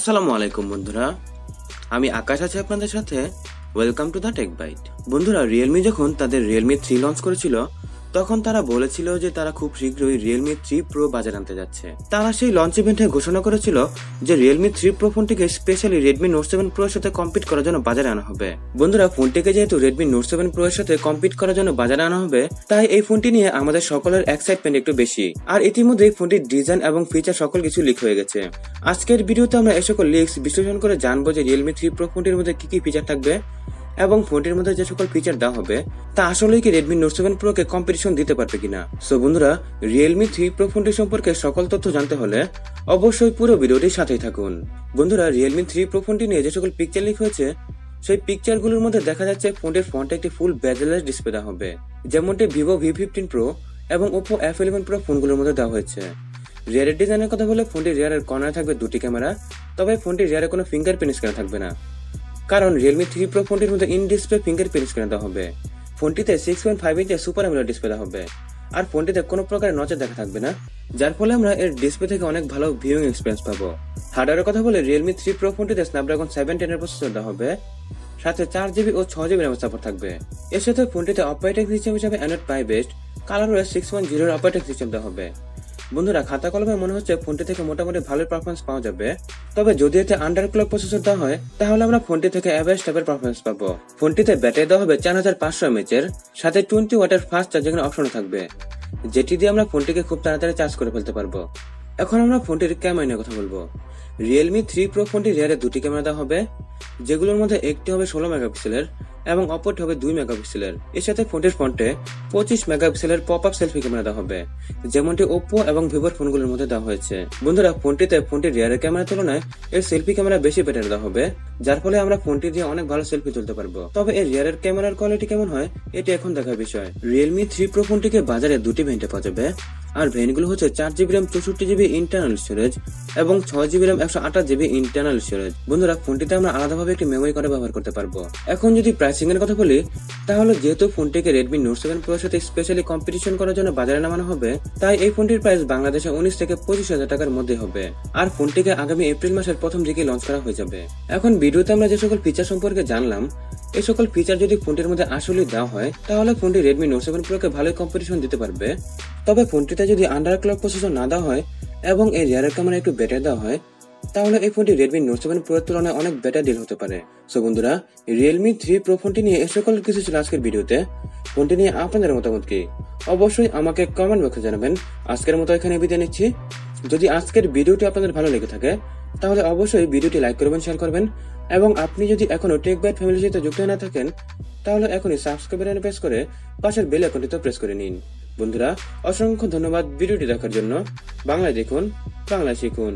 আসসালামু আলাইকুম বন্ধুরা, আমি আকাশ আছি আপনাদের সাথে। Welcome to the tech bite. বন্ধুরা, রিয়েলমি যখন তাদের রিয়েলমি 3 লঞ্চ করেছিল তখন তারা বলেছিল যে তারা খুব শীঘ্রই রিয়েলমি 3 প্রো বাজারে আনতে যাচ্ছে। তারা সেই লঞ্চ ইভেন্টে ঘোষণা করেছিল যে রিয়েলমি 3 প্রো ফোনটিকে স্পেশালি রেডমি নোট 7 প্রো এর সাথে কম্পিট করার জন্য বাজারে আনা হবে। বন্ধুরা, ফোনটিকে যেহেতু রেডমি নোট 7 প্রো এর সাথে কম্পিট করার জন্য বাজারে আনা হবে, তাই এই ফোনটি নিয়ে আমাদের সকলের এক্সাইটমেন্ট একটু বেশি। আর ইতিমধ্যে ফোনটির ডিজাইন এবং ফিচার সকল কিছু লিক হয়ে গেছে। আজকের ভিডিওতে আমরা এই সকল লিক্স বিশ্লেষণ করে জানবো যে রিয়েলমি 3 প্রো ফোনটির মধ্যে কি কি ফিচার থাকবে এবং ফোনটির মধ্যে যে সকল ফিচার দেওয়া হবে তা আসলেই কি রেডমি নোট 7 প্রো কে কম্পিটিশন দিতে পারবে কিনা। সো বন্ধুরা, রিয়েলমি 3 প্রো ফোনটি সম্পর্কে সকল তথ্য জানতে হলে অবশ্যই পুরো ভিডিওটির সাথেই থাকুন। বন্ধুরা, রিয়েলমি 3 প্রো ফোনটি নিয়ে যে সকল পিকচার লিক হয়েছে সেই পিকচারগুলোর মধ্যে দেখা যাচ্ছে ফোনটির ফ্রন্টে একটি ফুল বেজেলেস ডিসপ্লে দেওয়া হবে, যেমনটি ভিভো V15 প্রো এবং ওপো F11 প্রো ফোনগুলোর মধ্যে দেওয়া হয়েছে। রিয়ারের ডিজাইনের কথা বলে ফোনটির রিয়ারের কর্নারে থাকবে দুটি ক্যামেরা, তবে ফোনটির রিয়ারে কোনো ফিঙ্গারপ্রিন্ট স্ক্যানার থাকবে না, কারণ রিয়েলমি 3 প্রো ফোনটির মধ্যে ইন ডিসপ্লে ফিঙ্গারপ্রিন্ট স্ক্যানার দেওয়া হবে। ফোনটিতে 6.5 ইঞ্চের সুপার অ্যামোলেড ডিসপ্লে দেওয়া হবে, আর ফোনটিতে কোনো প্রকারের নজর দেখা থাকবে না, যার ফলে আমরা এর ডিসপ্লে থেকে অনেক ভালো ভিউইং এক্সপিরিয়েন্স পাবো। হার্ডওয়্যারের কথা বলে রিয়েলমি 3 প্রো ফোনটিতে স্ন্যাপড্রাগন 710 এর প্রসেসর দেওয়া হবে, সাথে 4GB ও 6GB র্যাম সাপোর্ট থাকবে। এর সাথে ফোনটিতে অপারেটিং সিস্টেম হিসেবে অ্যান্ড্রয়েড পাই বেস্ট কালারওয়েস 6.0 এর অপারেটিং সিস্টেম দেওয়া হবে। বন্ধুরা, খাতা কলমে মনে হচ্ছে ফোনটি থেকে মোটামুটি ভালো পারফরমেন্স পাওয়া যাবে, তবে যদি এতে আন্ডারক্লক প্রসেসর দেওয়া হয় তাহলে আমরা ফোনটি থেকে এভারেজ টাইপের পারফরমেন্স পাবো। ফোনটিতে ব্যাটারি দেওয়া হবে 4500 mAh এর, সাথে 20 ওয়াটের ফাস্ট চার্জিং অপশন থাকবে, যেটি দিয়ে আমরা ফোনটিকে খুব তাড়াতাড়ি চার্জ করে ফেলতে পারবো। এখন আমরা ফোনটির ক্যামেরা নিয়ে কথা বলবো। রিয়েলমি 3 প্রো ফোনটির রিয়ারে দুটি ক্যামেরা দেওয়া হবে, যেগুলোর মধ্যে একটি হবে 16 মেগাপিক্সেলের এবং অপরটি হবে 2 মেগাপিক্সেলের। এর সাথে ফোনটির ফ্রন্টে 25 মেগাপিক্সেলের পপ আপ সেলফি ক্যামেরা দেওয়া হবে, যেমনটি ওপো এবং ভিভোর ফোনগুলোর মধ্যে দেওয়া হয়েছে। বন্ধুরা, ফোনটির রিয়ারের ক্যামেরার তুলনায় এর সেলফি ক্যামেরা বেশি বেটার দেওয়া হবে, যার ফলে আমরা ফোনটি দিয়ে অনেক ভালো সেলফি তুলতে পারবো। তবে এর রিয়ারের ক্যামেরার কোয়ালিটি কেমন হয় এটি এখন দেখার বিষয়। রিয়েলমি 3 প্রো ফোনটিকে বাজারে দুটি ভেরিয়েন্টে পাওয়া যাবে, আর ভেরিয়েন্টগুলো হচ্ছে 4GB RAM 64GB internal storage এবং 6GB RAM 128GB internal storage. বন্ধুরা, ফোনটিতে আমরা আলাদাভাবে একটি মেমোরি কার্ড ব্যবহার করতে পারবো। এখন যদি প্রাইসিং এর কথা বলি, তাহলে যেহেতু ফোনটিকে রেডমি নোট 7 প্রো এর সাথে স্পেশালি কম্পিটিশন করার জন্য বাজারে নামানো হবে, তাই এই ফোনটির প্রাইস বাংলাদেশে 19 থেকে 25,000 টাকার মধ্যে হবে, আর ফোনটিকে আগামী এপ্রিল মাসের প্রথম দিকে লঞ্চ করা হয়ে যাবে। এখন ভিডিওতে আমরা যে সকল ফিচার সম্পর্কে জানলাম, এই সকল ফিচার যদি ফোনটির মধ্যে আসলে দেওয়া হয় তাহলে ফোনটি রেডমি নোট 7 প্রো কে ভালোই কম্পিটিশন দিতে পারবে। তবে ফোনটিতে যদি আন্ডারক্লক প্রসেসর না দেওয়া হয় এবং এই রিয়ারের ক্যামেরা একটু বেটার দেওয়া হয়, তাহলে এই ফোনটি রেডমি নোট 7 প্রো এর তুলনায় অনেক বেটার ডিল হতে পারে। সো বন্ধুরা, রিয়েলমি 3 প্রো ফোনটি নিয়ে এ সকল কিছু ছিল আজকের ভিডিওতে। ফোনটি নিয়ে আপনাদের মতামত কি অবশ্যই আমাকে কমেন্ট বক্সে জানাবেন। আজকের মতো এখানে বিদায় নিচ্ছি। যদি আজকের ভিডিওটি আপনাদের ভালো লেগে থাকে তাহলে অবশ্যই ভিডিওটি লাইক করবেন, শেয়ার করবেন, এবং আপনি যদি এখনো টেক বাইট ফ্যামিলির সাথে যুক্ত না থাকেন তাহলে এখনই সাবস্ক্রাইব বাটনে প্রেস করে পাশের বেল আইকনটিতে প্রেস করে নিন। বন্ধুরা, অসংখ্য ধন্যবাদ ভিডিওটি দেখার জন্য। বাংলায় দেখুন, বাংলায় শিখুন।